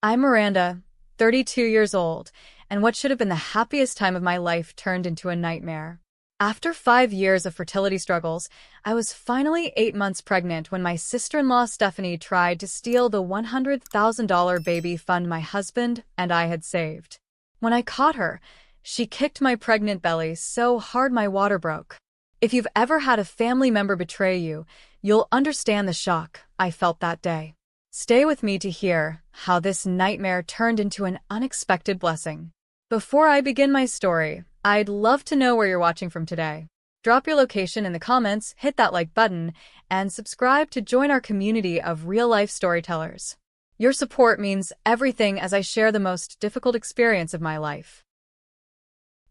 I'm Miranda, 32 years old, and what should have been the happiest time of my life turned into a nightmare. After 5 years of fertility struggles, I was finally 8 months pregnant when my sister-in-law Stephanie tried to steal the $100,000 baby fund my husband and I had saved. When I caught her, she kicked my pregnant belly so hard my water broke. If you've ever had a family member betray you, you'll understand the shock I felt that day. Stay with me to hear how this nightmare turned into an unexpected blessing. Before I begin my story, I'd love to know where you're watching from today. Drop your location in the comments, hit that like button, and subscribe to join our community of real-life storytellers. Your support means everything as I share the most difficult experience of my life.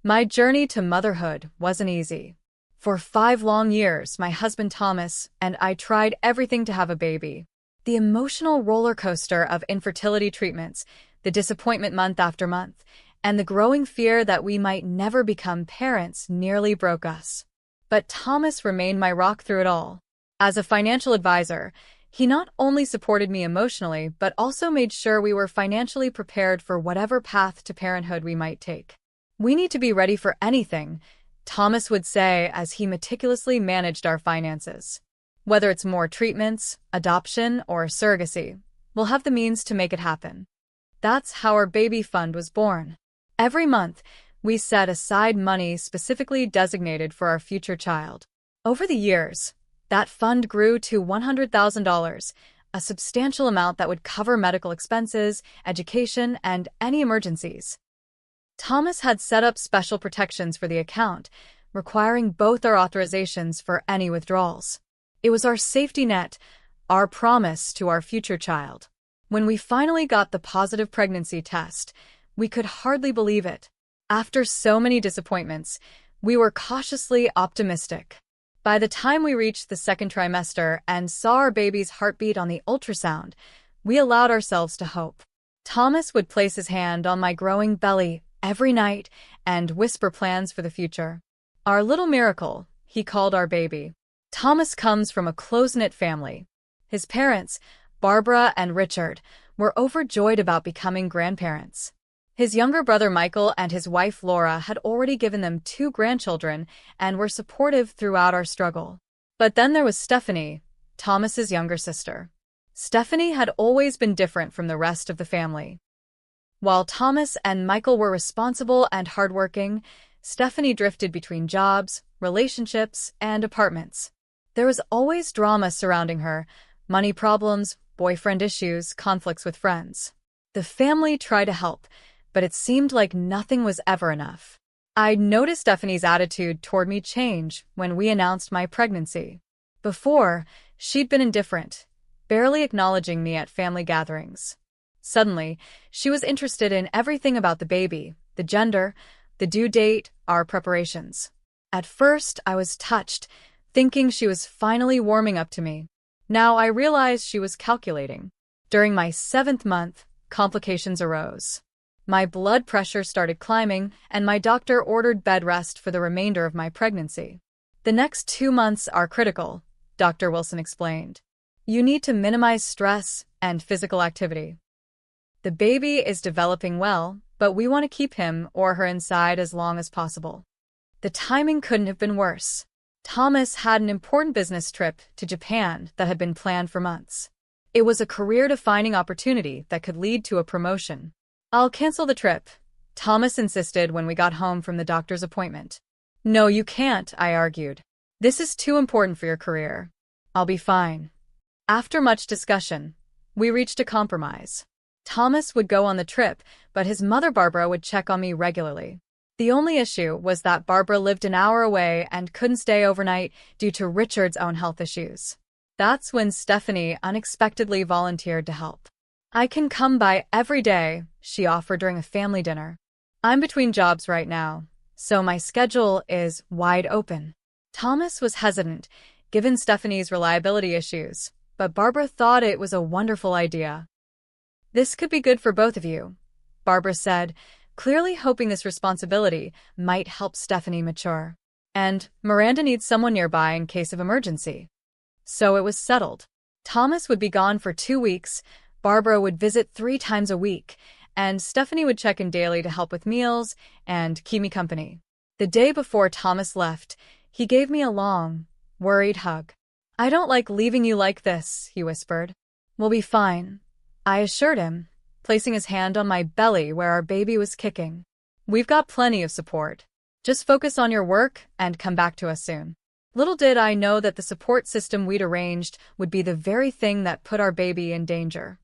My journey to motherhood wasn't easy. For 5 long years, my husband Thomas and I tried everything to have a baby. The emotional roller coaster of infertility treatments, the disappointment month after month, and the growing fear that we might never become parents nearly broke us. But Thomas remained my rock through it all. As a financial advisor, he not only supported me emotionally, but also made sure we were financially prepared for whatever path to parenthood we might take. "We need to be ready for anything," Thomas would say as he meticulously managed our finances. "Whether it's more treatments, adoption, or surrogacy, we'll have the means to make it happen." That's how our baby fund was born. Every month, we set aside money specifically designated for our future child. Over the years, that fund grew to $100,000, a substantial amount that would cover medical expenses, education, and any emergencies. Thomas had set up special protections for the account, requiring both our authorizations for any withdrawals. It was our safety net, our promise to our future child. When we finally got the positive pregnancy test, we could hardly believe it. After so many disappointments, we were cautiously optimistic. By the time we reached the second trimester and saw our baby's heartbeat on the ultrasound, we allowed ourselves to hope. Thomas would place his hand on my growing belly every night and whisper plans for the future. Our little miracle, he called our baby. Thomas comes from a close-knit family. His parents, Barbara and Richard, were overjoyed about becoming grandparents. His younger brother Michael and his wife Laura had already given them 2 grandchildren and were supportive throughout our struggle. But then there was Stephanie, Thomas's younger sister. Stephanie had always been different from the rest of the family. While Thomas and Michael were responsible and hardworking, Stephanie drifted between jobs, relationships, and apartments. There was always drama surrounding her, money problems, boyfriend issues, conflicts with friends. The family tried to help, but it seemed like nothing was ever enough. I noticed Stephanie's attitude toward me change when we announced my pregnancy. Before, she'd been indifferent, barely acknowledging me at family gatherings. Suddenly, she was interested in everything about the baby, the gender, the due date, our preparations. At first, I was touched, thinking she was finally warming up to me. Now I realized she was calculating. During my 7th month, complications arose. My blood pressure started climbing, and my doctor ordered bed rest for the remainder of my pregnancy. "The next 2 months are critical," Dr. Wilson explained. "You need to minimize stress and physical activity. The baby is developing well, but we want to keep him or her inside as long as possible." The timing couldn't have been worse. Thomas had an important business trip to Japan that had been planned for months. It was a career-defining opportunity that could lead to a promotion. "I'll cancel the trip," Thomas insisted when we got home from the doctor's appointment. "No, you can't," I argued. "This is too important for your career." "I'll be fine." After much discussion, we reached a compromise. Thomas would go on the trip, but his mother Barbara would check on me regularly. The only issue was that Barbara lived an hour away and couldn't stay overnight due to Richard's own health issues. That's when Stephanie unexpectedly volunteered to help. "I can come by every day," she offered during a family dinner. "I'm between jobs right now, so my schedule is wide open." Thomas was hesitant, given Stephanie's reliability issues, but Barbara thought it was a wonderful idea. "This could be good for both of you," Barbara said, clearly hoping this responsibility might help Stephanie mature. "And Miranda needs someone nearby in case of emergency." So it was settled. Thomas would be gone for 2 weeks, Barbara would visit 3 times a week, and Stephanie would check in daily to help with meals and keep me company. The day before Thomas left, he gave me a long, worried hug. "I don't like leaving you like this," he whispered. "We'll be fine," I assured him, placing his hand on my belly where our baby was kicking. "We've got plenty of support. Just focus on your work and come back to us soon." Little did I know that the support system we'd arranged would be the very thing that put our baby in danger.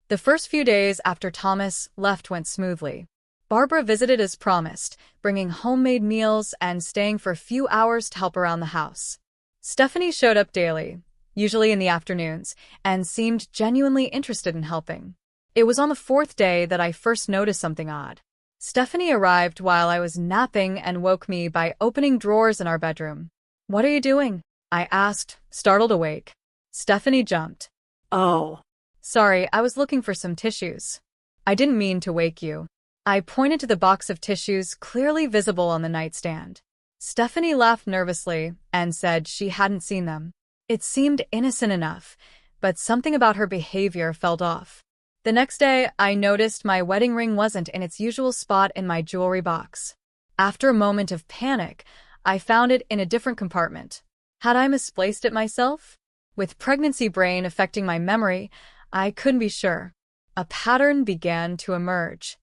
The first few days after Thomas left went smoothly. Barbara visited as promised, bringing homemade meals and staying for a few hours to help around the house. Stephanie showed up daily, usually in the afternoons, and seemed genuinely interested in helping. It was on the 4th day that I first noticed something odd. Stephanie arrived while I was napping and woke me by opening drawers in our bedroom. "What are you doing?" I asked, startled awake. Stephanie jumped. "Oh. Sorry, I was looking for some tissues. I didn't mean to wake you." I pointed to the box of tissues clearly visible on the nightstand. Stephanie laughed nervously and said she hadn't seen them. It seemed innocent enough, but something about her behavior felt off. The next day, I noticed my wedding ring wasn't in its usual spot in my jewelry box. After a moment of panic, I found it in a different compartment. Had I misplaced it myself? With pregnancy brain affecting my memory, I couldn't be sure. A pattern began to emerge.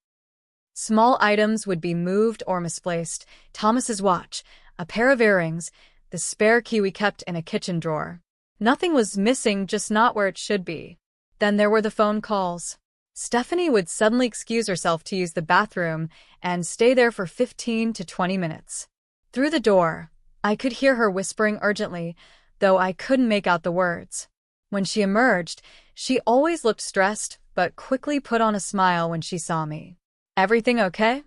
Small items would be moved or misplaced: Thomas's watch, a pair of earrings, the spare key we kept in a kitchen drawer. Nothing was missing, just not where it should be. Then there were the phone calls. Stephanie would suddenly excuse herself to use the bathroom and stay there for 15 to 20 minutes. Through the door, I could hear her whispering urgently, though I couldn't make out the words. When she emerged, she always looked stressed, but quickly put on a smile when she saw me. "Everything okay?"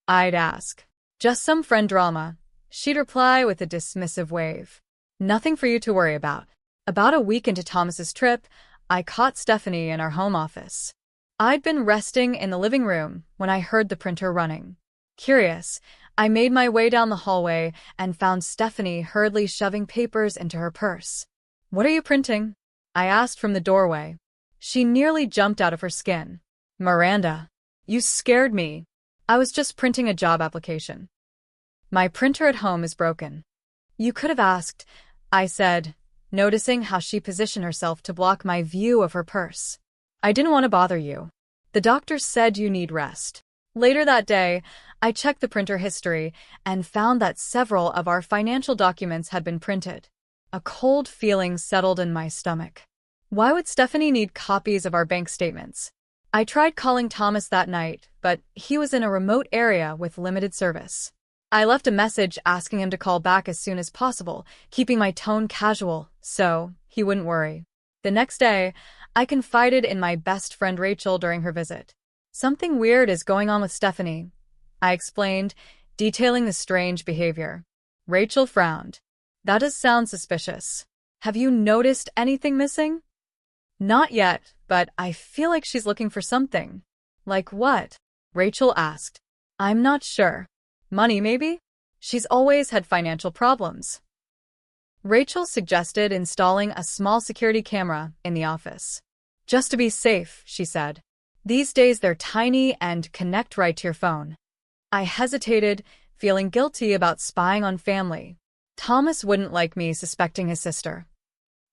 I'd ask. "Just some friend drama," she'd reply with a dismissive wave. "Nothing for you to worry about." About a week into Thomas's trip, I caught Stephanie in our home office. I'd been resting in the living room when I heard the printer running. Curious, I made my way down the hallway and found Stephanie hurriedly shoving papers into her purse. "What are you printing?" I asked from the doorway. She nearly jumped out of her skin. "Miranda, you scared me. I was just printing a job application." "My printer at home is broken." "You could have asked," I said, noticing how she positioned herself to block my view of her purse. "I didn't want to bother you. The doctor said you need rest." Later that day, I checked the printer history and found that several of our financial documents had been printed. A cold feeling settled in my stomach. Why would Stephanie need copies of our bank statements? I tried calling Thomas that night, but he was in a remote area with limited service. I left a message asking him to call back as soon as possible, keeping my tone casual so he wouldn't worry. The next day, I confided in my best friend Rachel during her visit. "Something weird is going on with Stephanie," I explained, detailing the strange behavior. Rachel frowned. "That does sound suspicious. Have you noticed anything missing?" "Not yet, but I feel like she's looking for something." "Like what?" Rachel asked. "I'm not sure. Money, maybe? She's always had financial problems." Rachel suggested installing a small security camera in the office. "Just to be safe," she said. "These days they're tiny and connect right to your phone." I hesitated, feeling guilty about spying on family. Thomas wouldn't like me suspecting his sister.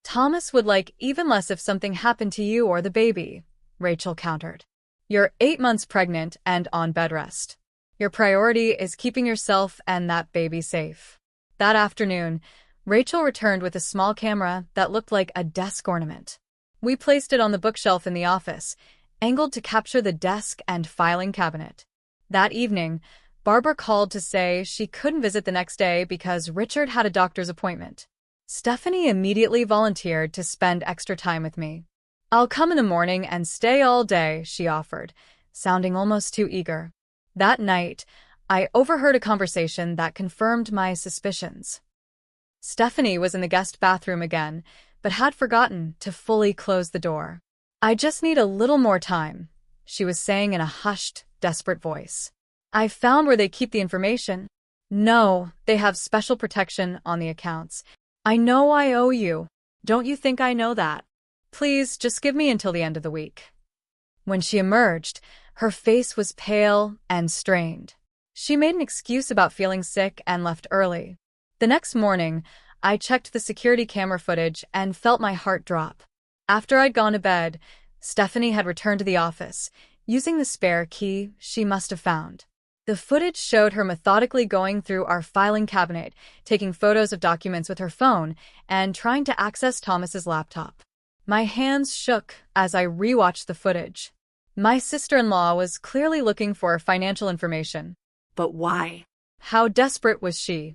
"Thomas would like even less if something happened to you or the baby," Rachel countered. "You're 8 months pregnant and on bed rest. Your priority is keeping yourself and that baby safe." That afternoon, Rachel returned with a small camera that looked like a desk ornament. We placed it on the bookshelf in the office, angled to capture the desk and filing cabinet. That evening, Barbara called to say she couldn't visit the next day because Richard had a doctor's appointment. Stephanie immediately volunteered to spend extra time with me. "I'll come in the morning and stay all day," she offered, sounding almost too eager. That night, I overheard a conversation that confirmed my suspicions. Stephanie was in the guest bathroom again, but had forgotten to fully close the door. "I just need a little more time," she was saying in a hushed, desperate voice. "I found where they keep the information." "No, they have special protection on the accounts. I know I owe you. Don't you think I know that?" Please, just give me until the end of the week. When she emerged, her face was pale and strained. She made an excuse about feeling sick and left early. The next morning, I checked the security camera footage and felt my heart drop. After I'd gone to bed, Stephanie had returned to the office, using the spare key she must have found. The footage showed her methodically going through our filing cabinet, taking photos of documents with her phone, and trying to access Thomas's laptop. My hands shook as I rewatched the footage. My sister-in-law was clearly looking for financial information. But why? How desperate was she?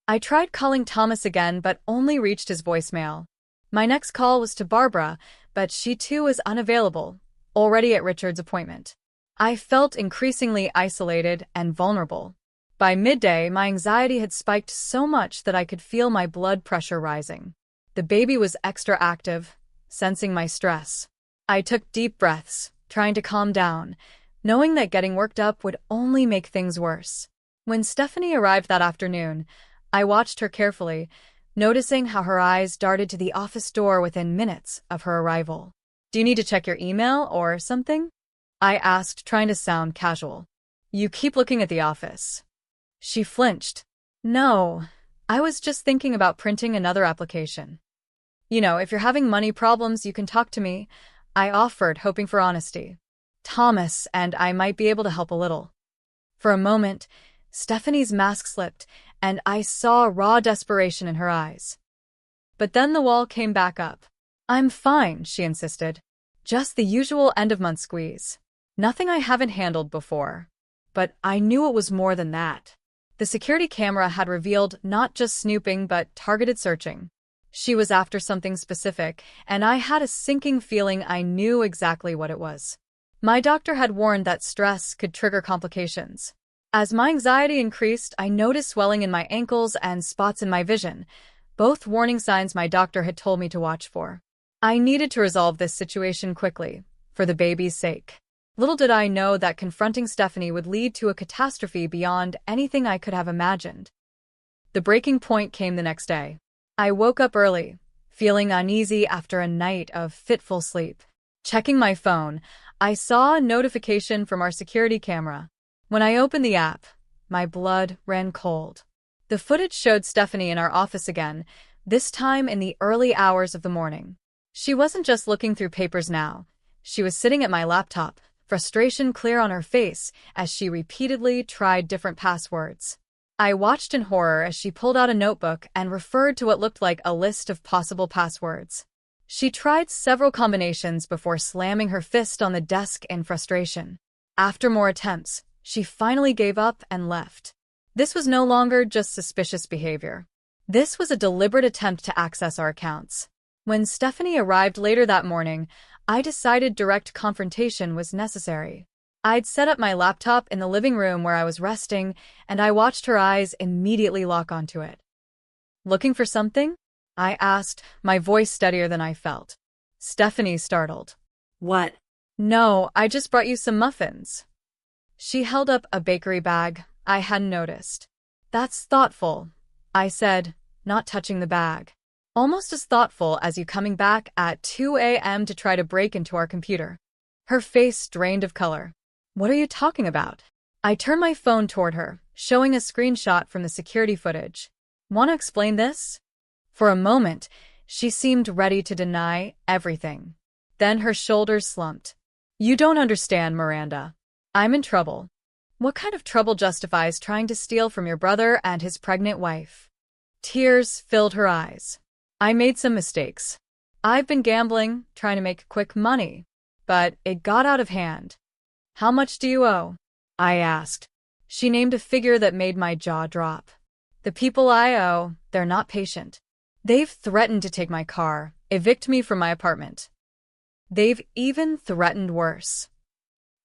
I tried calling Thomas again, but only reached his voicemail. My next call was to Barbara, but she too was unavailable, already at Richard's appointment. I felt increasingly isolated and vulnerable. By midday, my anxiety had spiked so much that I could feel my blood pressure rising. The baby was extra active, sensing my stress. I took deep breaths, trying to calm down, knowing that getting worked up would only make things worse. When Stephanie arrived that afternoon, I watched her carefully, noticing how her eyes darted to the office door within minutes of her arrival. "Do you need to check your email or something?" I asked, trying to sound casual. "You keep looking at the office." She flinched. "No, I was just thinking about printing another application." If you're having money problems, you can talk to me," I offered, hoping for honesty. "Thomas and I might be able to help a little." For a moment, Stephanie's mask slipped, and I saw raw desperation in her eyes. But then the wall came back up. "I'm fine," she insisted. "Just the usual end-of-month squeeze. Nothing I haven't handled before." But I knew it was more than that. The security camera had revealed not just snooping but targeted searching. She was after something specific, and I had a sinking feeling I knew exactly what it was. My doctor had warned that stress could trigger complications. As my anxiety increased, I noticed swelling in my ankles and spots in my vision, both warning signs my doctor had told me to watch for. I needed to resolve this situation quickly, for the baby's sake. Little did I know that confronting Stephanie would lead to a catastrophe beyond anything I could have imagined. The breaking point came the next day. I woke up early, feeling uneasy after a night of fitful sleep. Checking my phone, I saw a notification from our security camera. When I opened the app, my blood ran cold. The footage showed Stephanie in our office again, this time in the early hours of the morning. She wasn't just looking through papers now. She was sitting at my laptop, frustration clear on her face as she repeatedly tried different passwords. I watched in horror as she pulled out a notebook and referred to what looked like a list of possible passwords. She tried several combinations before slamming her fist on the desk in frustration. After more attempts, she finally gave up and left. This was no longer just suspicious behavior. This was a deliberate attempt to access our accounts. When Stephanie arrived later that morning, I decided direct confrontation was necessary. I'd set up my laptop in the living room where I was resting, and I watched her eyes immediately lock onto it. "Looking for something?" I asked, my voice steadier than I felt. Stephanie startled. What? "No, I just brought you some muffins." She held up a bakery bag I hadn't noticed. "That's thoughtful," I said, not touching the bag. "Almost as thoughtful as you coming back at 2 a.m. to try to break into our computer." Her face drained of color. "What are you talking about?" I turned my phone toward her, showing a screenshot from the security footage. "Want to explain this?" For a moment, she seemed ready to deny everything. Then her shoulders slumped. "You don't understand, Miranda. I'm in trouble." "What kind of trouble justifies trying to steal from your brother and his pregnant wife?" Tears filled her eyes. "I made some mistakes. I've been gambling, trying to make quick money. But it got out of hand." "How much do you owe?" I asked. She named a figure that made my jaw drop. "The people I owe, they're not patient. They've threatened to take my car, evict me from my apartment. They've even threatened worse."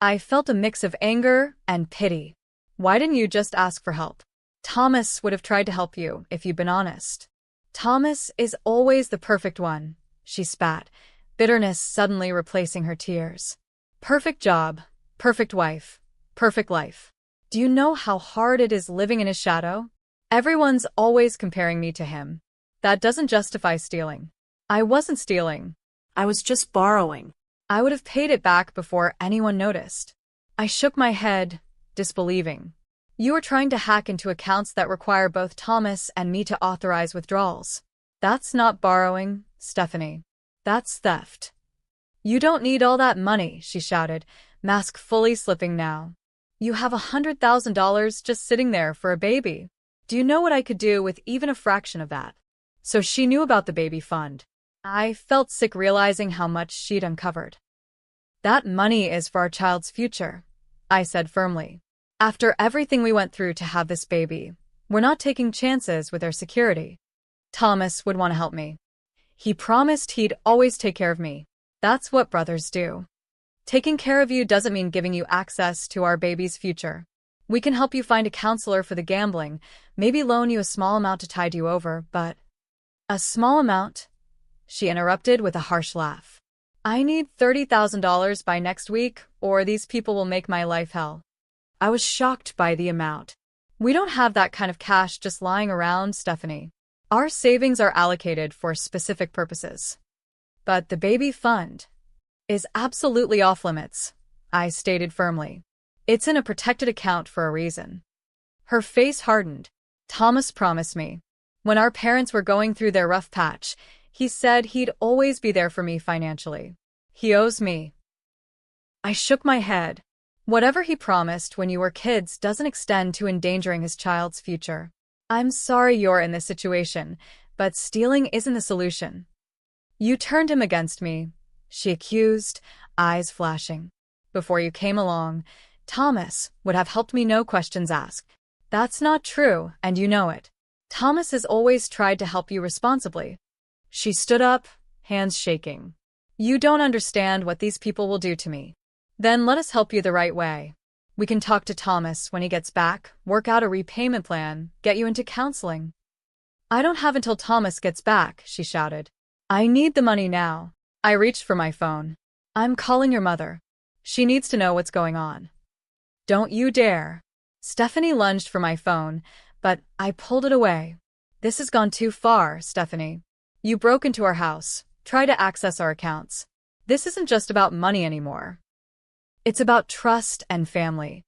I felt a mix of anger and pity. "Why didn't you just ask for help? Thomas would have tried to help you if you'd been honest." "Thomas is always the perfect one," she spat, bitterness suddenly replacing her tears. "Perfect job, perfect wife, perfect life. Do you know how hard it is living in his shadow? Everyone's always comparing me to him. That doesn't justify stealing." "I wasn't stealing. I was just borrowing. I would have paid it back before anyone noticed. I shook my head, disbelieving. You are trying to hack into accounts that require both Thomas and me to authorize withdrawals. That's not borrowing, Stephanie. That's theft. You don't need all that money, she shouted, mask fully slipping now. You have $100,000 just sitting there for a baby. Do you know what I could do with even a fraction of that? So she knew about the baby fund. I felt sick realizing how much she'd uncovered. That money is for our child's future, I said firmly. After everything we went through to have this baby, we're not taking chances with our security. Thomas would want to help me. He promised he'd always take care of me. That's what brothers do. Taking care of you doesn't mean giving you access to our baby's future. We can help you find a counselor for the gambling, maybe loan you a small amount to tide you over, but… A small amount? She interrupted with a harsh laugh. I need $30,000 by next week, or these people will make my life hell. I was shocked by the amount. We don't have that kind of cash just lying around, Stephanie. Our savings are allocated for specific purposes. But the baby fund is absolutely off limits, I stated firmly. It's in a protected account for a reason. Her face hardened. Thomas promised me. When our parents were going through their rough patch, he said he'd always be there for me financially. He owes me. I shook my head. Whatever he promised when you were kids doesn't extend to endangering his child's future. I'm sorry you're in this situation, but stealing isn't the solution. You turned him against me, she accused, eyes flashing. Before you came along, Thomas would have helped me, no questions asked. That's not true, and you know it. Thomas has always tried to help you responsibly. She stood up, hands shaking. You don't understand what these people will do to me. Then let us help you the right way. We can talk to Thomas when he gets back, work out a repayment plan, get you into counseling. I don't have until Thomas gets back, she shouted. I need the money now. I reached for my phone. I'm calling your mother. She needs to know what's going on. Don't you dare. Stephanie lunged for my phone, but I pulled it away. This has gone too far, Stephanie. You broke into our house, tried to access our accounts. This isn't just about money anymore. It's about trust and family.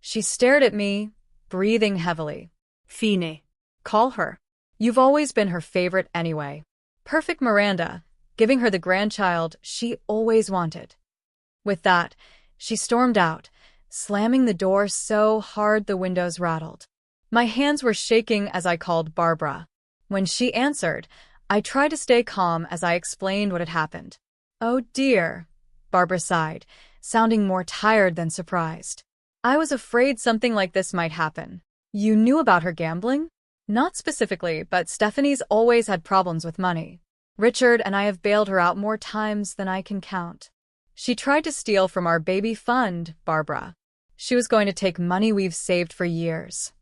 She stared at me, breathing heavily. Fine. Call her. You've always been her favorite anyway. Perfect Miranda, giving her the grandchild she always wanted. With that, she stormed out, slamming the door so hard the windows rattled. My hands were shaking as I called Barbara. When she answered, I tried to stay calm as I explained what had happened. Oh dear, Barbara sighed, sounding more tired than surprised. I was afraid something like this might happen. You knew about her gambling? Not specifically, but Stephanie's always had problems with money. Richard and I have bailed her out more times than I can count. She tried to steal from our baby fund, Barbara. She was going to take money we've saved for years.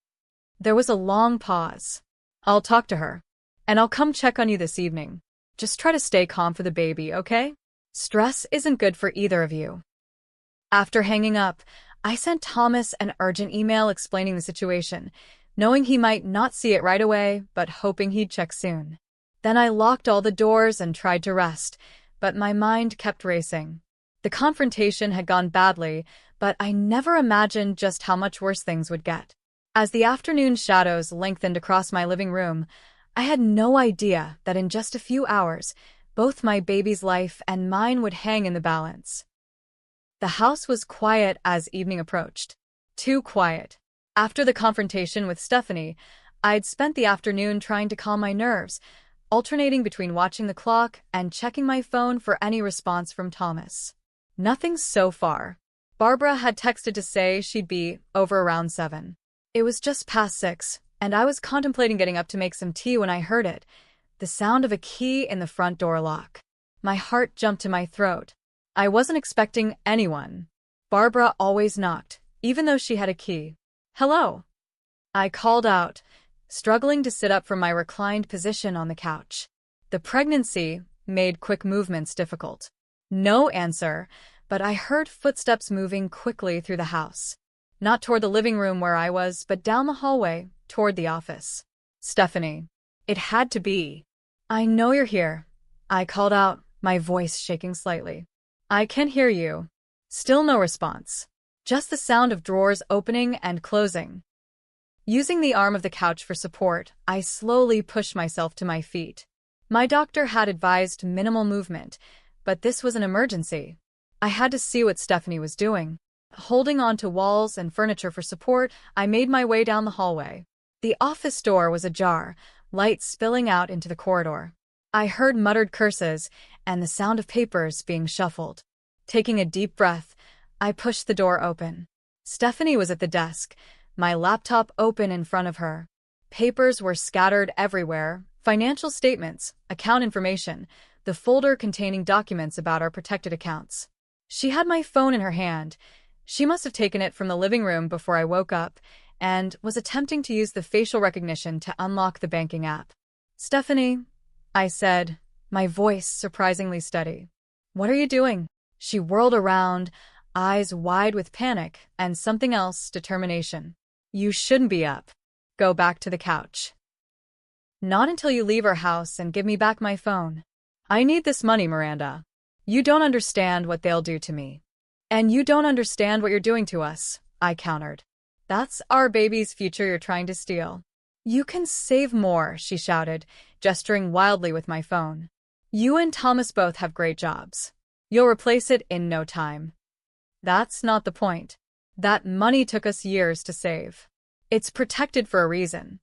There was a long pause. I'll talk to her. And I'll come check on you this evening. Just try to stay calm for the baby, okay? Stress isn't good for either of you. After hanging up, I sent Thomas an urgent email explaining the situation, knowing he might not see it right away, but hoping he'd check soon. Then I locked all the doors and tried to rest, but my mind kept racing. The confrontation had gone badly, but I never imagined just how much worse things would get. As the afternoon shadows lengthened across my living room, I had no idea that in just a few hours, both my baby's life and mine would hang in the balance. The house was quiet as evening approached. Too quiet. After the confrontation with Stephanie, I'd spent the afternoon trying to calm my nerves, alternating between watching the clock and checking my phone for any response from Thomas. Nothing so far. Barbara had texted to say she'd be over around 7. It was just past 6, and I was contemplating getting up to make some tea when I heard it, the sound of a key in the front door lock. My heart jumped to my throat. I wasn't expecting anyone. Barbara always knocked, even though she had a key. Hello? I called out, struggling to sit up from my reclined position on the couch. The pregnancy made quick movements difficult. No answer, but I heard footsteps moving quickly through the house. Not toward the living room where I was, but down the hallway, toward the office. Stephanie. It had to be. I know you're here. I called out, my voice shaking slightly. I can hear you. Still no response. Just the sound of drawers opening and closing. Using the arm of the couch for support, I slowly pushed myself to my feet. My doctor had advised minimal movement, but this was an emergency. I had to see what Stephanie was doing. Holding on to walls and furniture for support, I made my way down the hallway. The office door was ajar, light spilling out into the corridor. I heard muttered curses and the sound of papers being shuffled. Taking a deep breath, I pushed the door open. Stephanie was at the desk, my laptop open in front of her. Papers were scattered everywhere, financial statements, account information, the folder containing documents about our protected accounts. She had my phone in her hand. She must have taken it from the living room before I woke up and was attempting to use the facial recognition to unlock the banking app. "Stephanie," I said, my voice surprisingly steady. "What are you doing?" She whirled around, eyes wide with panic and something else, determination. "You shouldn't be up. Go back to the couch. Not until you leave our house and give me back my phone. I need this money, Miranda. You don't understand what they'll do to me. And you don't understand what you're doing to us," I countered. "That's our baby's future you're trying to steal." "You can save more," she shouted, gesturing wildly with my phone. "You and Thomas both have great jobs. You'll replace it in no time." "That's not the point. That money took us years to save. It's protected for a reason."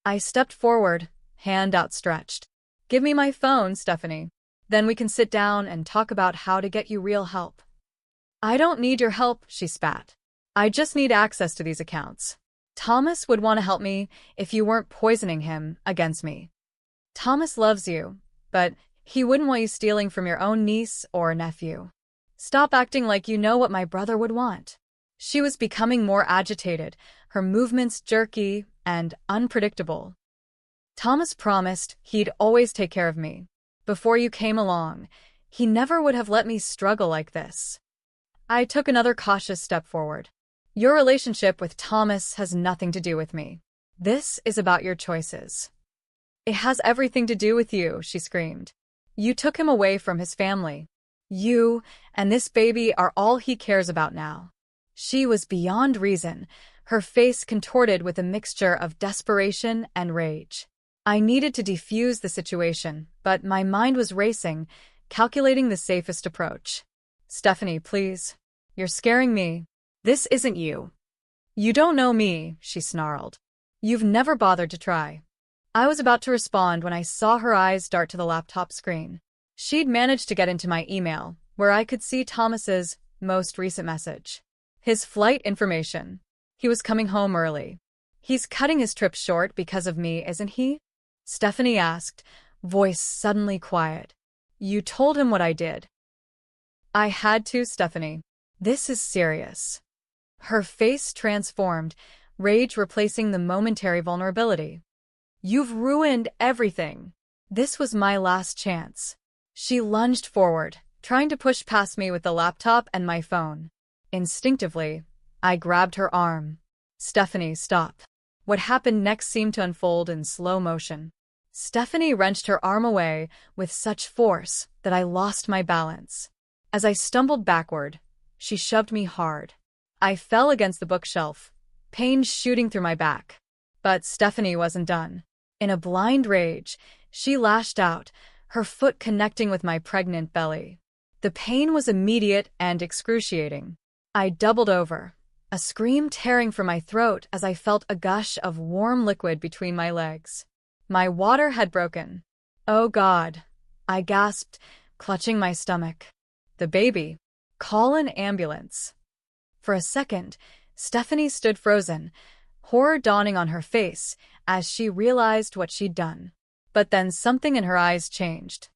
I stepped forward, hand outstretched. "Give me my phone, Stephanie. Then we can sit down and talk about how to get you real help." "I don't need your help," she spat. "I just need access to these accounts. Thomas would want to help me if you weren't poisoning him against me. Thomas loves you, but he wouldn't want you stealing from your own niece or nephew. Stop acting like you know what my brother would want." She was becoming more agitated, her movements jerky and unpredictable. "Thomas promised he'd always take care of me. Before you came along, he never would have let me struggle like this." I took another cautious step forward. "Your relationship with Thomas has nothing to do with me. This is about your choices." "It has everything to do with you," she screamed. "You took him away from his family. You and this baby are all he cares about now." She was beyond reason, her face contorted with a mixture of desperation and rage. I needed to defuse the situation, but my mind was racing, calculating the safest approach. "Stephanie, please. You're scaring me. This isn't you. You don't know me," she snarled. "You've never bothered to try." I was about to respond when I saw her eyes dart to the laptop screen. She'd managed to get into my email, where I could see Thomas's most recent message. His flight information. He was coming home early. "He's cutting his trip short because of me, isn't he?" Stephanie asked, voice suddenly quiet. "You told him what I did." "I had to, Stephanie. This is serious." Her face transformed, rage replacing the momentary vulnerability. "You've ruined everything. This was my last chance." She lunged forward, trying to push past me with the laptop and my phone. Instinctively, I grabbed her arm. "Stephanie, stop." What happened next seemed to unfold in slow motion. Stephanie wrenched her arm away with such force that I lost my balance. As I stumbled backward, she shoved me hard. I fell against the bookshelf, pain shooting through my back. But Stephanie wasn't done. In a blind rage, she lashed out, her foot connecting with my pregnant belly. The pain was immediate and excruciating. I doubled over, a scream tearing from my throat as I felt a gush of warm liquid between my legs. My water had broken. "Oh God," I gasped, clutching my stomach. "The baby. Call an ambulance." For a second, Stephanie stood frozen, horror dawning on her face as she realized what she'd done. But then something in her eyes changed.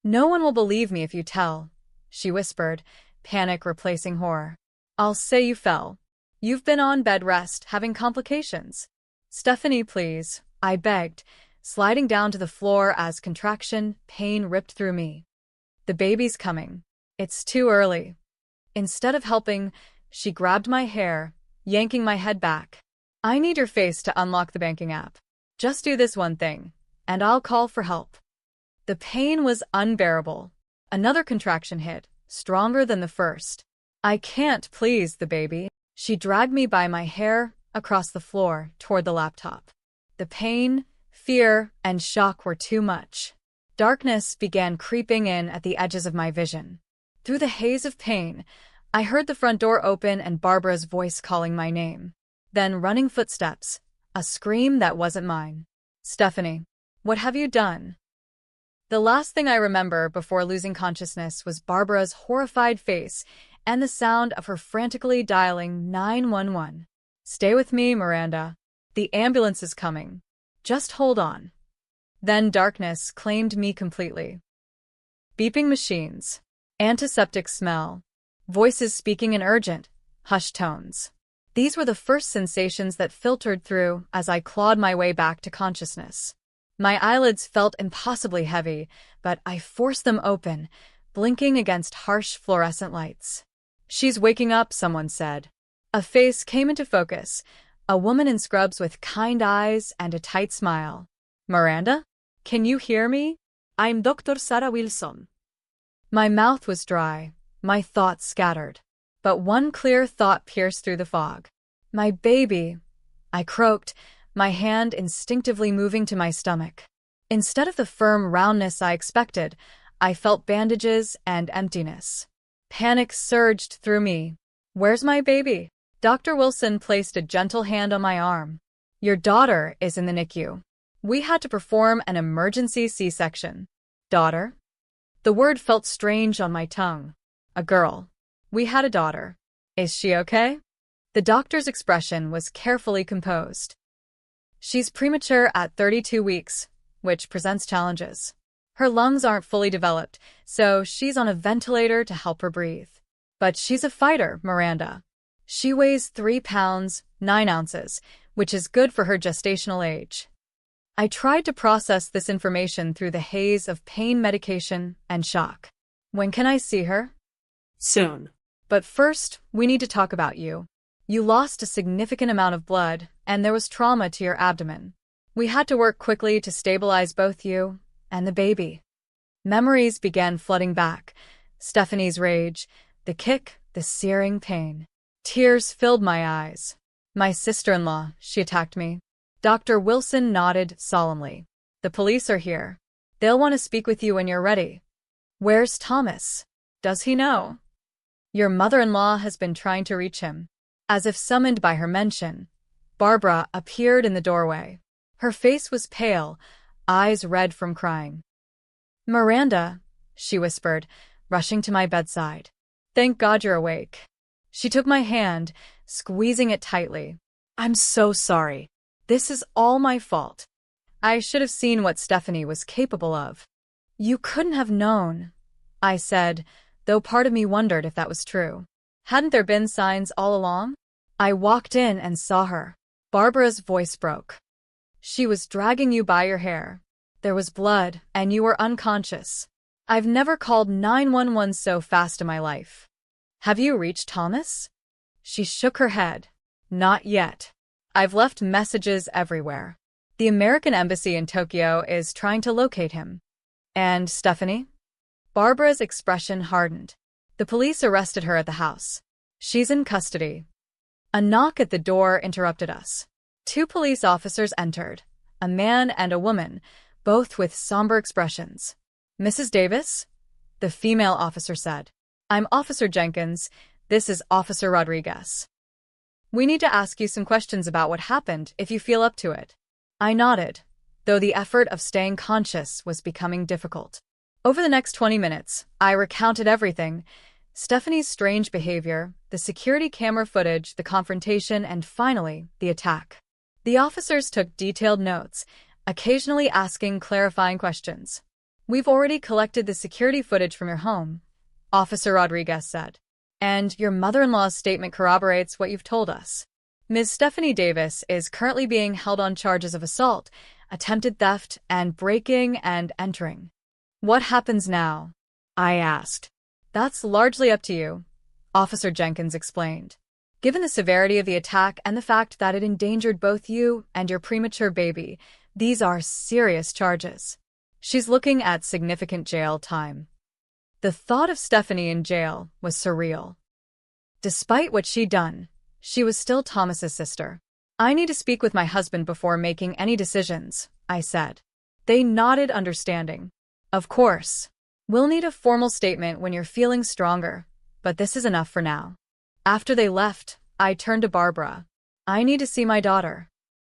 "No one will believe me if you tell," she whispered, panic replacing horror. "I'll say you fell. You've been on bed rest, having complications." "Stephanie, please," I begged, sliding down to the floor as contraction, pain ripped through me. "The baby's coming. It's too early." Instead of helping, she grabbed my hair, yanking my head back. "I need your face to unlock the banking app. Just do this one thing, and I'll call for help." The pain was unbearable. Another contraction hit, stronger than the first. I can't please the baby. She dragged me by my hair across the floor toward the laptop. The pain, fear, and shock were too much. Darkness began creeping in at the edges of my vision. Through the haze of pain, I heard the front door open and Barbara's voice calling my name. Then running footsteps, a scream that wasn't mine. Stephanie, what have you done? The last thing I remember before losing consciousness was Barbara's horrified face and the sound of her frantically dialing 911. Stay with me, Miranda. The ambulance is coming. Just hold on. Then darkness claimed me completely. Beeping machines, antiseptic smell, voices speaking in urgent, hushed tones. These were the first sensations that filtered through as I clawed my way back to consciousness. My eyelids felt impossibly heavy, but I forced them open, blinking against harsh fluorescent lights. She's waking up, someone said. A face came into focus, a woman in scrubs with kind eyes and a tight smile. Miranda? Can you hear me? I'm Dr. Sarah Wilson. My mouth was dry, my thoughts scattered. But one clear thought pierced through the fog. My baby, I croaked, my hand instinctively moving to my stomach. Instead of the firm roundness I expected, I felt bandages and emptiness. Panic surged through me. Where's my baby? Dr. Wilson placed a gentle hand on my arm. Your daughter is in the NICU. We had to perform an emergency C-section. Daughter? The word felt strange on my tongue. A girl. We had a daughter. Is she okay? The doctor's expression was carefully composed. She's premature at 32 weeks, which presents challenges. Her lungs aren't fully developed, so she's on a ventilator to help her breathe. But she's a fighter, Miranda. She weighs 3 pounds, 9 ounces, which is good for her gestational age. I tried to process this information through the haze of pain medication and shock. When can I see her? Soon. But first, we need to talk about you. You lost a significant amount of blood, and there was trauma to your abdomen. We had to work quickly to stabilize both you and the baby. Memories began flooding back. Stephanie's rage, the kick, the searing pain. Tears filled my eyes. My sister-in-law, she attacked me. Dr. Wilson nodded solemnly. The police are here. They'll want to speak with you when you're ready. Where's Thomas? Does he know? Your mother-in-law has been trying to reach him. As if summoned by her mention, Barbara appeared in the doorway. Her face was pale, eyes red from crying. Miranda, she whispered, rushing to my bedside. Thank God you're awake. She took my hand, squeezing it tightly. I'm so sorry. This is all my fault. I should have seen what Stephanie was capable of. You couldn't have known, I said, though part of me wondered if that was true. Hadn't there been signs all along? I walked in and saw her. Barbara's voice broke. She was dragging you by your hair. There was blood, and you were unconscious. I've never called 911 so fast in my life. Have you reached Thomas? She shook her head. Not yet. I've left messages everywhere. The American embassy in Tokyo is trying to locate him. And Stephanie? Barbara's expression hardened. The police arrested her at the house. She's in custody. A knock at the door interrupted us. 2 police officers entered, a man and a woman, both with somber expressions. Mrs. Davis? The female officer said. I'm Officer Jenkins. This is Officer Rodriguez. We need to ask you some questions about what happened if you feel up to it. I nodded, though the effort of staying conscious was becoming difficult. Over the next 20 minutes, I recounted everything. Stephanie's strange behavior, the security camera footage, the confrontation, and finally, the attack. The officers took detailed notes, occasionally asking clarifying questions. We've already collected the security footage from your home, Officer Rodriguez said. And your mother-in-law's statement corroborates what you've told us. Ms. Stephanie Davis is currently being held on charges of assault, attempted theft, and breaking and entering. What happens now? I asked. That's largely up to you, Officer Jenkins explained. Given the severity of the attack and the fact that it endangered both you and your premature baby, these are serious charges. She's looking at significant jail time. The thought of Stephanie in jail was surreal. Despite what she'd done, she was still Thomas's sister. "I need to speak with my husband before making any decisions," I said. They nodded understanding. "Of course. We'll need a formal statement when you're feeling stronger, but this is enough for now." After they left, I turned to Barbara. "I need to see my daughter."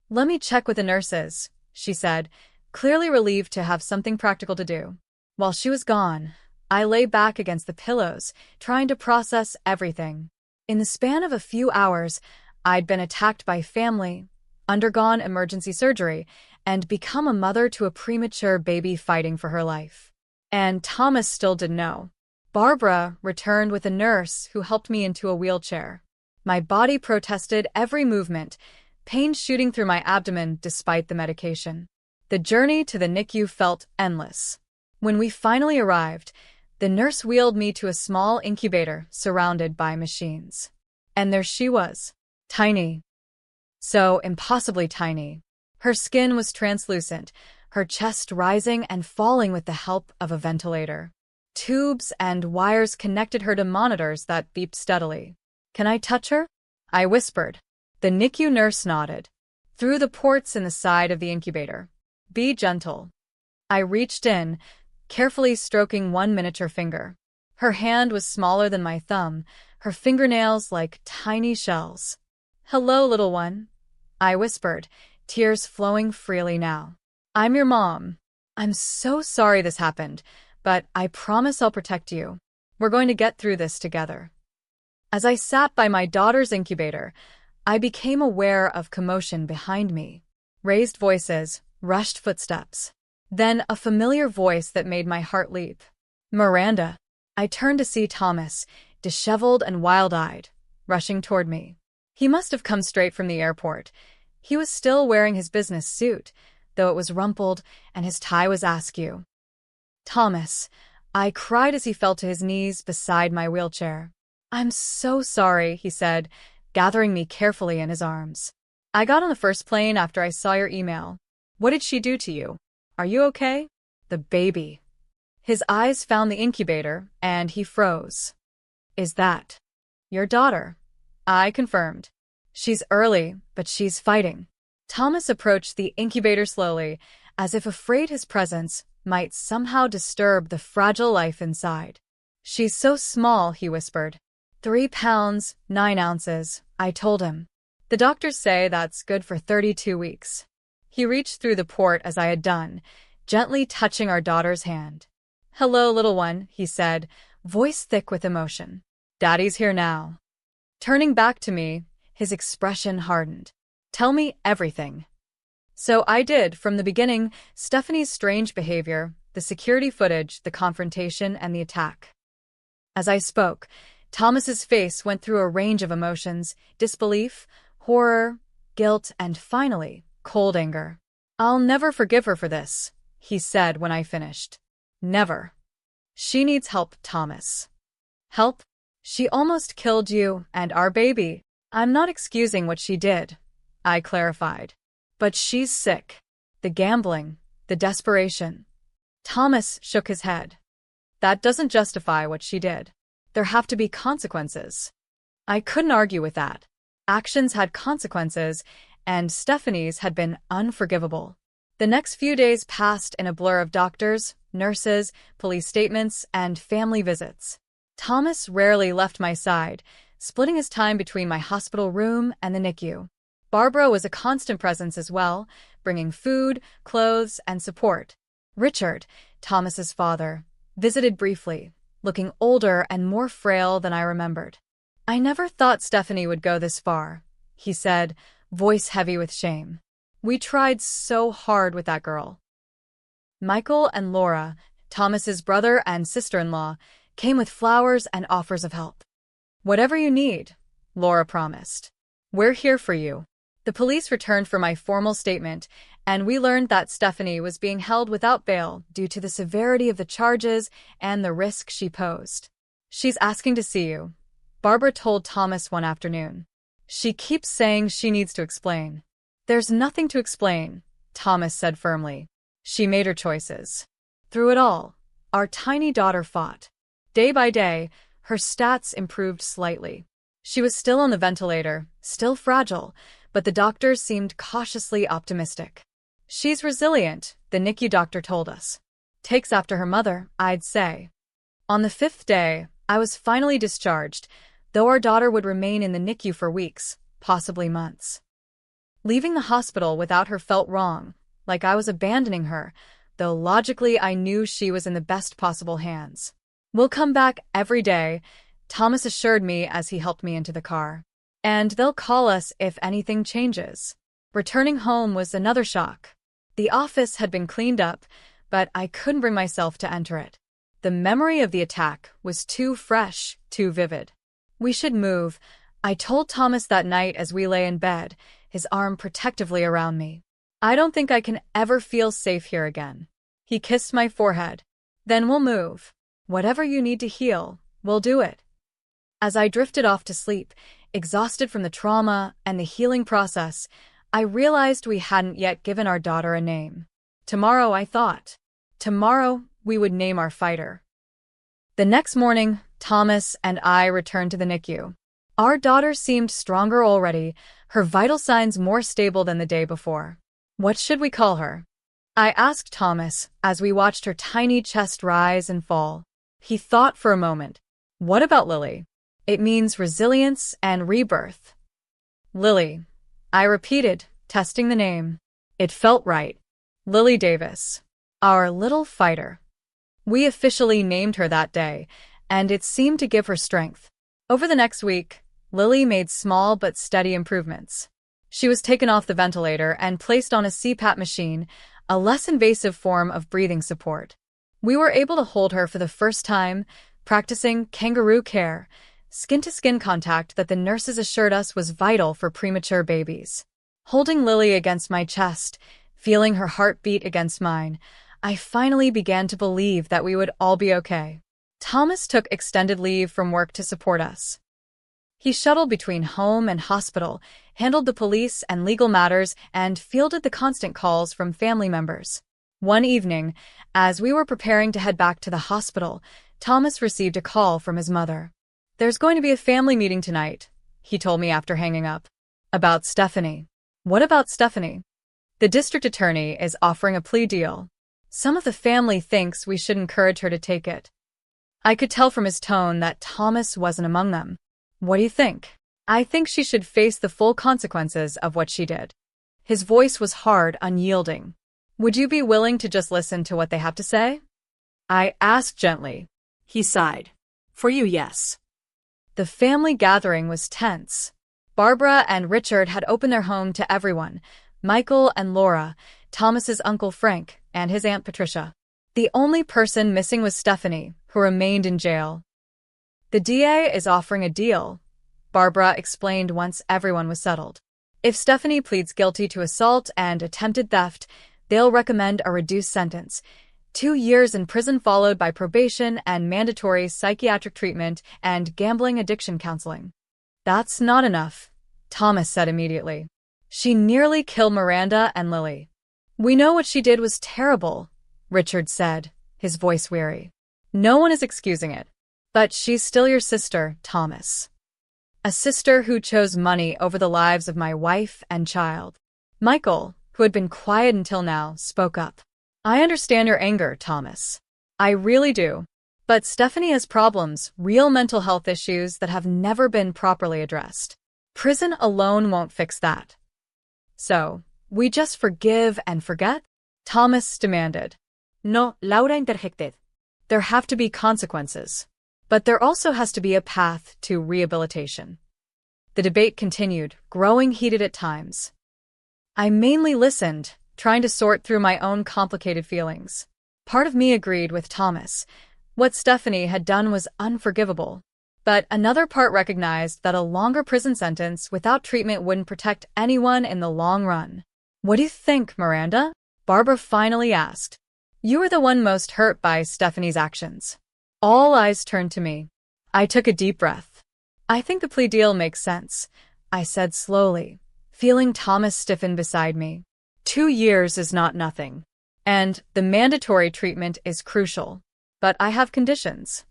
"Let me check with the nurses," she said, clearly relieved to have something practical to do. While she was gone, I lay back against the pillows, trying to process everything. In the span of a few hours, I'd been attacked by family, undergone emergency surgery, and become a mother to a premature baby fighting for her life. And Thomas still didn't know. Barbara returned with a nurse who helped me into a wheelchair. My body protested every movement, pain shooting through my abdomen despite the medication. The journey to the NICU felt endless. When we finally arrived, the nurse wheeled me to a small incubator surrounded by machines. And there she was. Tiny. So impossibly tiny. Her skin was translucent, her chest rising and falling with the help of a ventilator. Tubes and wires connected her to monitors that beeped steadily. "Can I touch her?" I whispered. The NICU nurse nodded. "Through the ports in the side of the incubator. Be gentle." I reached in, carefully stroking one miniature finger. Her hand was smaller than my thumb, her fingernails like tiny shells. "Hello, little one," I whispered, tears flowing freely now. "I'm your mom. I'm so sorry this happened, but I promise I'll protect you. We're going to get through this together." As I sat by my daughter's incubator, I became aware of commotion behind me. Raised voices, rushed footsteps. Then a familiar voice that made my heart leap. "Miranda." I turned to see Thomas, disheveled and wild-eyed, rushing toward me. He must have come straight from the airport. He was still wearing his business suit, though it was rumpled and his tie was askew. "Thomas," I cried as he fell to his knees beside my wheelchair. "I'm so sorry," he said, gathering me carefully in his arms. "I got on the first plane after I saw your email. What did she do to you? Are you okay?" "The baby." His eyes found the incubator, and he froze. "Is that your daughter?" I confirmed. "She's early, but she's fighting." Thomas approached the incubator slowly, as if afraid his presence might somehow disturb the fragile life inside. "She's so small," he whispered. 3 pounds, 9 ounces, I told him. "The doctors say that's good for 32 weeks. He reached through the port as I had done, gently touching our daughter's hand. "Hello, little one," he said, voice thick with emotion. "Daddy's here now." Turning back to me, his expression hardened. "Tell me everything." So I did, from the beginning, Stephanie's strange behavior, the security footage, the confrontation, and the attack. As I spoke, Thomas's face went through a range of emotions: disbelief, horror, guilt, and finally, cold anger. "I'll never forgive her for this," he said when I finished. "Never. She needs help, Thomas." "Help? She almost killed you and our baby." "I'm not excusing what she did," I clarified. "But she's sick. The gambling, the desperation." Thomas shook his head. "That doesn't justify what she did. There have to be consequences." I couldn't argue with that. Actions had consequences, and Stephanie's had been unforgivable. The next few days passed in a blur of doctors, nurses, police statements, and family visits. Thomas rarely left my side, splitting his time between my hospital room and the NICU. Barbara was a constant presence as well, bringing food, clothes, and support. Richard, Thomas's father, visited briefly, looking older and more frail than I remembered. "I never thought Stephanie would go this far," he said, voice heavy with shame. "We tried so hard with that girl." Michael and Laura, Thomas's brother and sister-in-law, came with flowers and offers of help. "Whatever you need," Laura promised. "We're here for you." The police returned for my formal statement, and we learned that Stephanie was being held without bail due to the severity of the charges and the risk she posed. "She's asking to see you," Barbara told Thomas one afternoon. "She keeps saying she needs to explain." "There's nothing to explain," Thomas said firmly. "She made her choices." Through it all, our tiny daughter fought. Day by day, her stats improved slightly. She was still on the ventilator, still fragile, but the doctors seemed cautiously optimistic. She's resilient, the NICU doctor told us. Takes after her mother, I'd say. On the 5th day, I was finally discharged, though our daughter would remain in the NICU for weeks, possibly months. Leaving the hospital without her felt wrong, like I was abandoning her, though logically I knew she was in the best possible hands. We'll come back every day, Thomas assured me as he helped me into the car. And they'll call us if anything changes. Returning home was another shock. The office had been cleaned up, but I couldn't bring myself to enter it. The memory of the attack was too fresh, too vivid. We should move, I told Thomas that night as we lay in bed, his arm protectively around me. I don't think I can ever feel safe here again. He kissed my forehead. Then we'll move. Whatever you need to heal, we'll do it. As I drifted off to sleep, exhausted from the trauma and the healing process, I realized we hadn't yet given our daughter a name. Tomorrow, I thought. Tomorrow, we would name our fighter. The next morning, Thomas and I returned to the NICU. Our daughter seemed stronger already, her vital signs more stable than the day before. What should we call her? I asked Thomas as we watched her tiny chest rise and fall. He thought for a moment. What about Lily? It means resilience and rebirth. Lily, I repeated, testing the name. It felt right. Lily Davis, our little fighter. We officially named her that day, and it seemed to give her strength. Over the next week, Lily made small but steady improvements. She was taken off the ventilator and placed on a CPAP machine, a less invasive form of breathing support. We were able to hold her for the first time, practicing kangaroo care, skin-to-skin contact that the nurses assured us was vital for premature babies. Holding Lily against my chest, feeling her heart beat against mine, I finally began to believe that we would all be okay. Thomas took extended leave from work to support us. He shuttled between home and hospital, handled the police and legal matters, and fielded the constant calls from family members. One evening, as we were preparing to head back to the hospital, Thomas received a call from his mother. There's going to be a family meeting tonight, he told me after hanging up. About Stephanie. What about Stephanie? The district attorney is offering a plea deal. Some of the family thinks we should encourage her to take it. I could tell from his tone that Thomas wasn't among them. What do you think? I think she should face the full consequences of what she did. His voice was hard, unyielding. Would you be willing to just listen to what they have to say? I asked gently. He sighed. For you, yes. The family gathering was tense. Barbara and Richard had opened their home to everyone, Michael and Laura, Thomas's uncle Frank, and his Aunt Patricia. The only person missing was Stephanie, who remained in jail. The DA is offering a deal, Barbara explained once everyone was settled. If Stephanie pleads guilty to assault and attempted theft, they'll recommend a reduced sentence, 2 years in prison followed by probation and mandatory psychiatric treatment and gambling addiction counseling. That's not enough, Thomas said immediately. She nearly killed Miranda and Lily. We know what she did was terrible, Richard said, his voice weary. No one is excusing it. But she's still your sister, Thomas. A sister who chose money over the lives of my wife and child. Michael, who had been quiet until now, spoke up. I understand your anger, Thomas. I really do. But Stephanie has problems, real mental health issues that have never been properly addressed. Prison alone won't fix that. So, we just forgive and forget? Thomas demanded. No, Laura interjected. There have to be consequences. But there also has to be a path to rehabilitation. The debate continued, growing heated at times. I mainly listened, trying to sort through my own complicated feelings. Part of me agreed with Thomas. What Stephanie had done was unforgivable. But another part recognized that a longer prison sentence without treatment wouldn't protect anyone in the long run. What do you think, Miranda? Barbara finally asked. You were the one most hurt by Stephanie's actions. All eyes turned to me. I took a deep breath. I think the plea deal makes sense, I said slowly, feeling Thomas stiffen beside me. 2 years is not nothing. And the mandatory treatment is crucial. But I have conditions.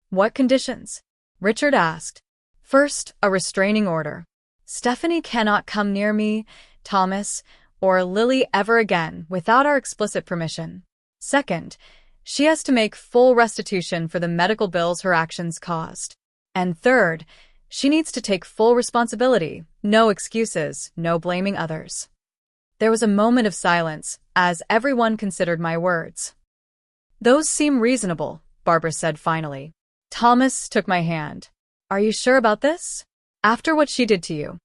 What conditions? Richard asked. First, a restraining order. Stephanie cannot come near me, Thomas, or Lily ever again without our explicit permission. Second, she has to make full restitution for the medical bills her actions caused. And third, she needs to take full responsibility, no excuses, no blaming others. There was a moment of silence as everyone considered my words. Those seem reasonable, Barbara said finally. Thomas took my hand. Are you sure about this? After what she did to you?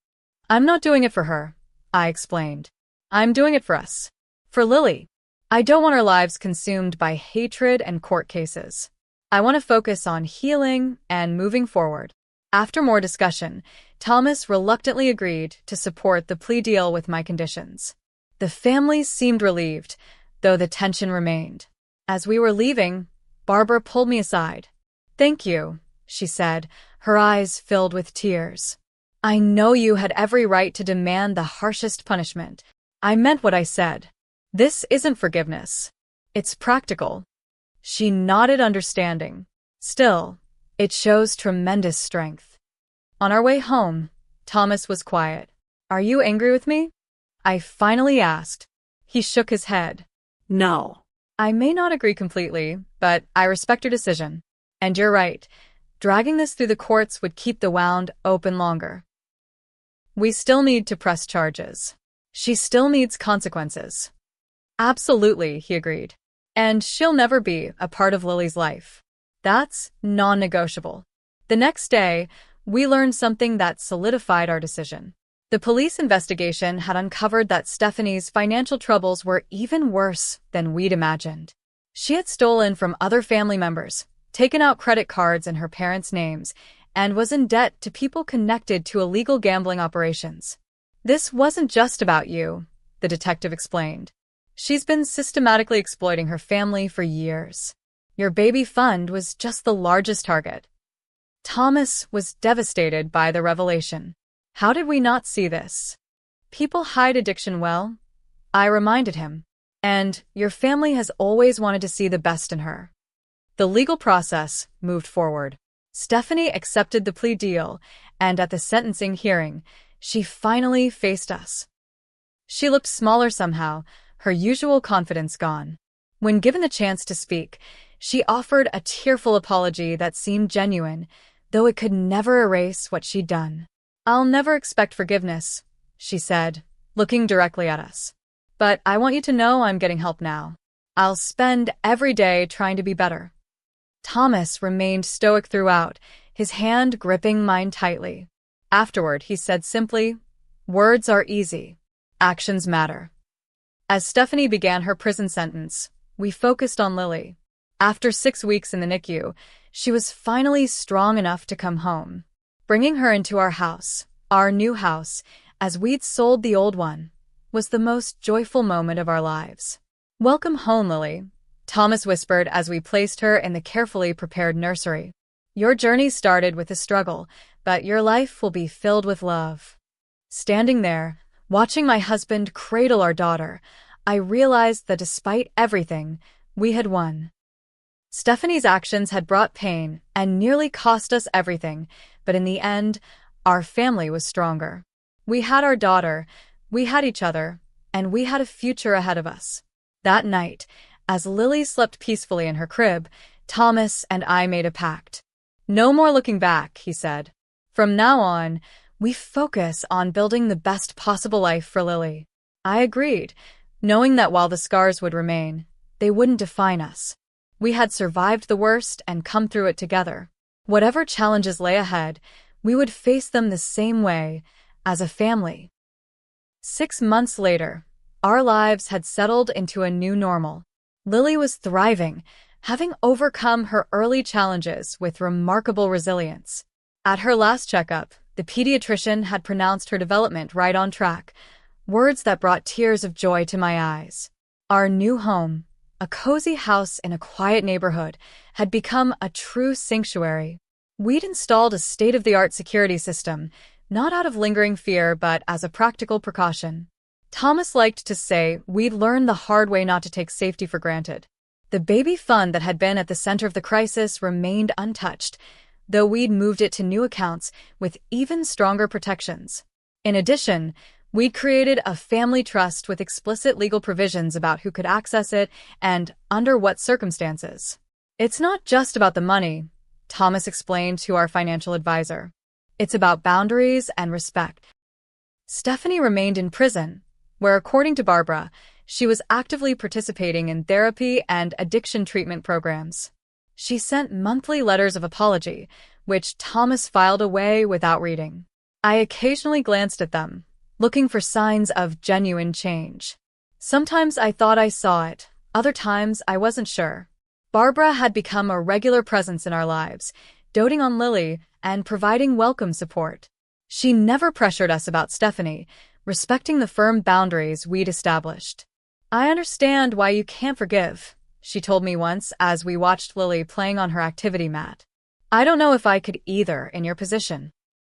I'm not doing it for her, I explained. I'm doing it for us. For Lily. I don't want our lives consumed by hatred and court cases. I want to focus on healing and moving forward. After more discussion, Thomas reluctantly agreed to support the plea deal with my conditions. The family seemed relieved, though the tension remained. As we were leaving, Barbara pulled me aside. Thank you, she said, her eyes filled with tears. I know you had every right to demand the harshest punishment. I meant what I said. This isn't forgiveness. It's practical. She nodded understanding. Still, it shows tremendous strength. On our way home, Thomas was quiet. Are you angry with me? I finally asked. He shook his head. No. I may not agree completely, but I respect your decision. And you're right. Dragging this through the courts would keep the wound open longer. We still need to press charges. She still needs consequences. Absolutely, he agreed. And she'll never be a part of Lily's life. That's non-negotiable. The next day, we learned something that solidified our decision. The police investigation had uncovered that Stephanie's financial troubles were even worse than we'd imagined. She had stolen from other family members, taken out credit cards in her parents' names, and was in debt to people connected to illegal gambling operations. This wasn't just about you, the detective explained. She's been systematically exploiting her family for years. Your baby fund was just the largest target. Thomas was devastated by the revelation. How did we not see this? People hide addiction well, I reminded him. And your family has always wanted to see the best in her. The legal process moved forward. Stephanie accepted the plea deal, and at the sentencing hearing, she finally faced us. She looked smaller somehow, her usual confidence gone. When given the chance to speak, she offered a tearful apology that seemed genuine, though it could never erase what she'd done. I'll never expect forgiveness, she said, looking directly at us. But I want you to know I'm getting help now. I'll spend every day trying to be better. Thomas remained stoic throughout, his hand gripping mine tightly. Afterward, he said simply, "Words are easy. Actions matter." As Stephanie began her prison sentence, we focused on Lily. After 6 weeks in the NICU, she was finally strong enough to come home. Bringing her into our new house, as we'd sold the old one, was the most joyful moment of our lives. "Welcome home, Lily," Thomas whispered as we placed her in the carefully prepared nursery. "Your journey started with a struggle, but your life will be filled with love." Standing there, watching my husband cradle our daughter, I realized that despite everything, we had won. Stephanie's actions had brought pain and nearly cost us everything, but in the end, our family was stronger. We had our daughter, we had each other, and we had a future ahead of us. That night, as Lily slept peacefully in her crib, Thomas and I made a pact. "No more looking back," he said. "From now on, we focus on building the best possible life for Lily." I agreed, knowing that while the scars would remain, they wouldn't define us. We had survived the worst and come through it together. Whatever challenges lay ahead, we would face them the same way, as a family. 6 months later, our lives had settled into a new normal. Lily was thriving, having overcome her early challenges with remarkable resilience. At her last checkup, the pediatrician had pronounced her development right on track, words that brought tears of joy to my eyes. Our new home, a cozy house in a quiet neighborhood, had become a true sanctuary. We'd installed a state-of-the-art security system, not out of lingering fear but as a practical precaution. Thomas liked to say we'd learned the hard way not to take safety for granted. The baby fund that had been at the center of the crisis remained untouched, though we'd moved it to new accounts with even stronger protections. In addition, we'd created a family trust with explicit legal provisions about who could access it and under what circumstances. It's not just about the money, Thomas explained to our financial advisor. It's about boundaries and respect. Stephanie remained in prison, where, according to Barbara, she was actively participating in therapy and addiction treatment programs. She sent monthly letters of apology, which Thomas filed away without reading. I occasionally glanced at them, looking for signs of genuine change. Sometimes I thought I saw it, other times I wasn't sure. Barbara had become a regular presence in our lives, doting on Lily and providing welcome support. She never pressured us about Stephanie, respecting the firm boundaries we'd established. "I understand why you can't forgive," she told me once as we watched Lily playing on her activity mat. "I don't know if I could either in your position."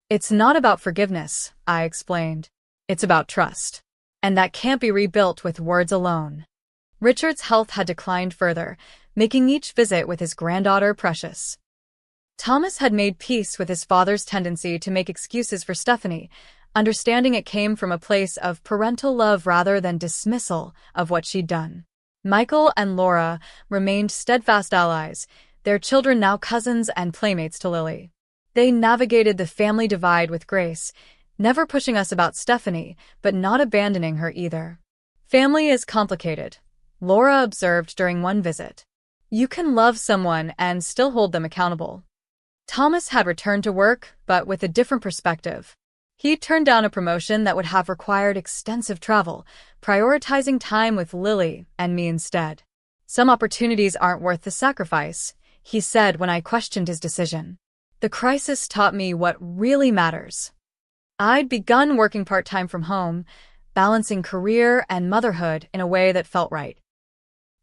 "It's not about forgiveness," I explained. "It's about trust. And that can't be rebuilt with words alone." Richard's health had declined further, making each visit with his granddaughter precious. Thomas had made peace with his father's tendency to make excuses for Stephanie, understanding it came from a place of parental love rather than dismissal of what she'd done. Michael and Laura remained steadfast allies, their children now cousins and playmates to Lily. They navigated the family divide with grace, never pushing us about Stephanie, but not abandoning her either. "Family is complicated," Laura observed during one visit. "You can love someone and still hold them accountable." Thomas had returned to work, but with a different perspective. He turned down a promotion that would have required extensive travel, prioritizing time with Lily and me instead. "Some opportunities aren't worth the sacrifice," he said when I questioned his decision. "The crisis taught me what really matters." I'd begun working part-time from home, balancing career and motherhood in a way that felt right.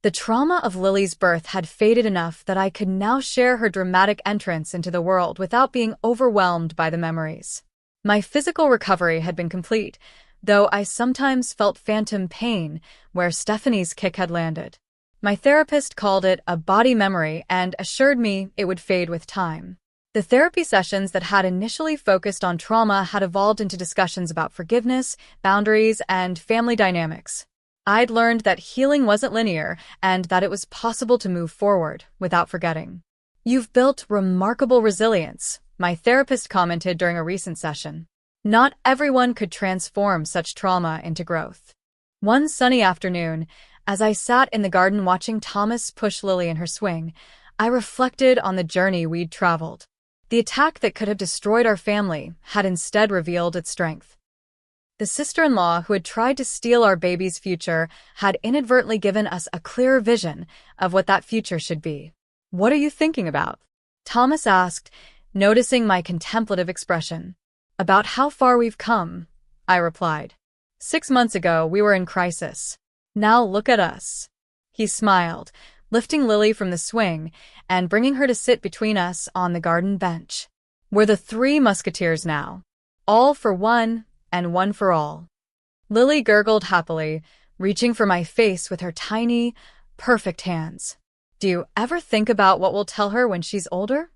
The trauma of Lily's birth had faded enough that I could now share her dramatic entrance into the world without being overwhelmed by the memories. My physical recovery had been complete, though I sometimes felt phantom pain where Stephanie's kick had landed. My therapist called it a body memory and assured me it would fade with time. The therapy sessions that had initially focused on trauma had evolved into discussions about forgiveness, boundaries, and family dynamics. I'd learned that healing wasn't linear and that it was possible to move forward without forgetting. "You've built remarkable resilience," my therapist commented during a recent session. Not everyone could transform such trauma into growth. One sunny afternoon, as I sat in the garden watching Thomas push Lily in her swing, I reflected on the journey we'd traveled. The attack that could have destroyed our family had instead revealed its strength. The sister-in-law who had tried to steal our baby's future had inadvertently given us a clearer vision of what that future should be. "What are you thinking about?" Thomas asked, noticing my contemplative expression. "About how far we've come," I replied. 6 months ago, we were in crisis. Now look at us." He smiled, lifting Lily from the swing and bringing her to sit between us on the garden bench. "We're the three musketeers now. All for one, and one for all." Lily gurgled happily, reaching for my face with her tiny, perfect hands. "Do you ever think about what we'll tell her when she's older?"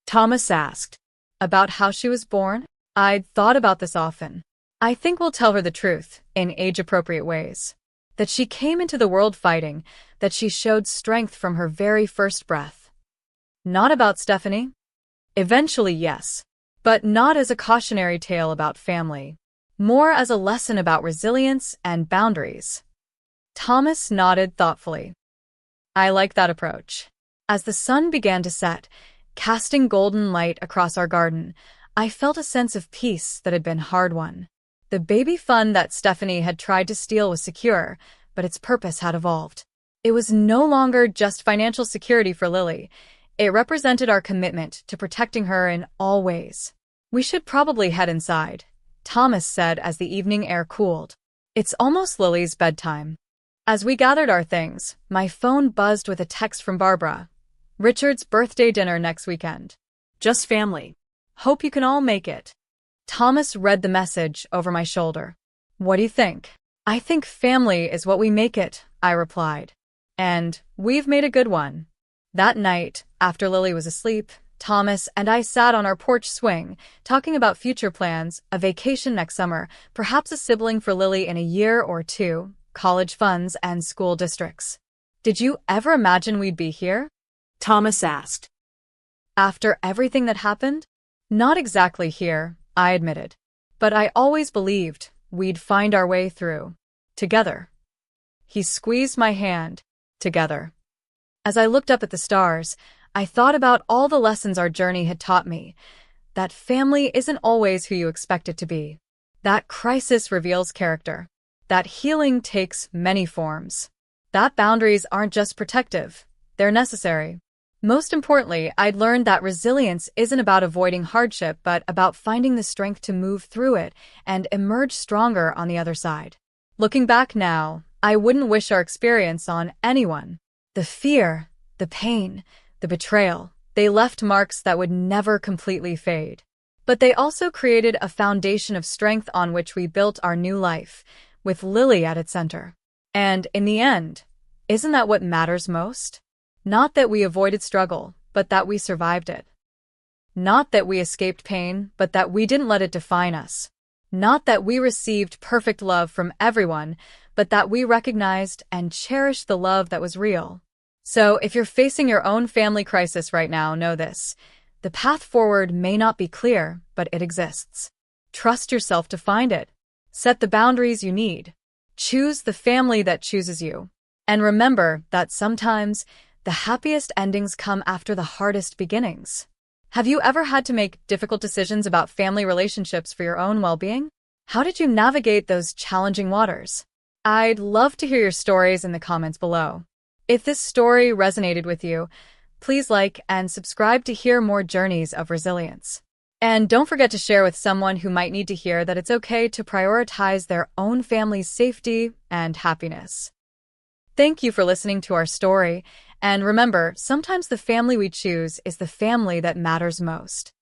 Thomas asked. "About how she was born?" "I'd thought about this often. I think we'll tell her the truth, in age-appropriate ways. That she came into the world fighting, that she showed strength from her very first breath." "Not about Stephanie?" "Eventually, yes. But not as a cautionary tale about family. More as a lesson about resilience and boundaries." Thomas nodded thoughtfully. "I like that approach." As the sun began to set, casting golden light across our garden, I felt a sense of peace that had been hard-won. The baby fund that Stephanie had tried to steal was secure, but its purpose had evolved. It was no longer just financial security for Lily. It represented our commitment to protecting her in all ways. "We should probably head inside," Thomas said as the evening air cooled. "It's almost Lily's bedtime." As we gathered our things, my phone buzzed with a text from Barbara. "Richard's birthday dinner next weekend. Just family. Hope you can all make it." Thomas read the message over my shoulder. "What do you think?" "I think family is what we make it," I replied. And we've made a good one. That night, after Lily was asleep, Thomas and I sat on our porch swing, talking about future plans, a vacation next summer, perhaps a sibling for Lily in a year or two, college funds, and school districts. Did you ever imagine we'd be here? Thomas asked. After everything that happened? Not exactly here, I admitted. But I always believed we'd find our way through. Together. He squeezed my hand. Together. As I looked up at the stars, I thought about all the lessons our journey had taught me. That family isn't always who you expect it to be. That crisis reveals character. That healing takes many forms. That boundaries aren't just protective, they're necessary. Most importantly, I'd learned that resilience isn't about avoiding hardship, but about finding the strength to move through it and emerge stronger on the other side. Looking back now, I wouldn't wish our experience on anyone. The fear, the pain, the betrayal, they left marks that would never completely fade. But they also created a foundation of strength on which we built our new life, with Lily at its center. And in the end, isn't that what matters most? Not that we avoided struggle, but that we survived it. Not that we escaped pain, but that we didn't let it define us. Not that we received perfect love from everyone, but that we recognized and cherished the love that was real. So, if you're facing your own family crisis right now, know this. The path forward may not be clear, but it exists. Trust yourself to find it. Set the boundaries you need. Choose the family that chooses you. And remember that sometimes the happiest endings come after the hardest beginnings. Have you ever had to make difficult decisions about family relationships for your own well-being? How did you navigate those challenging waters? I'd love to hear your stories in the comments below. If this story resonated with you, please like and subscribe to hear more journeys of resilience. And don't forget to share with someone who might need to hear that it's okay to prioritize their own family's safety and happiness. Thank you for listening to our story, and remember, sometimes the family we choose is the family that matters most.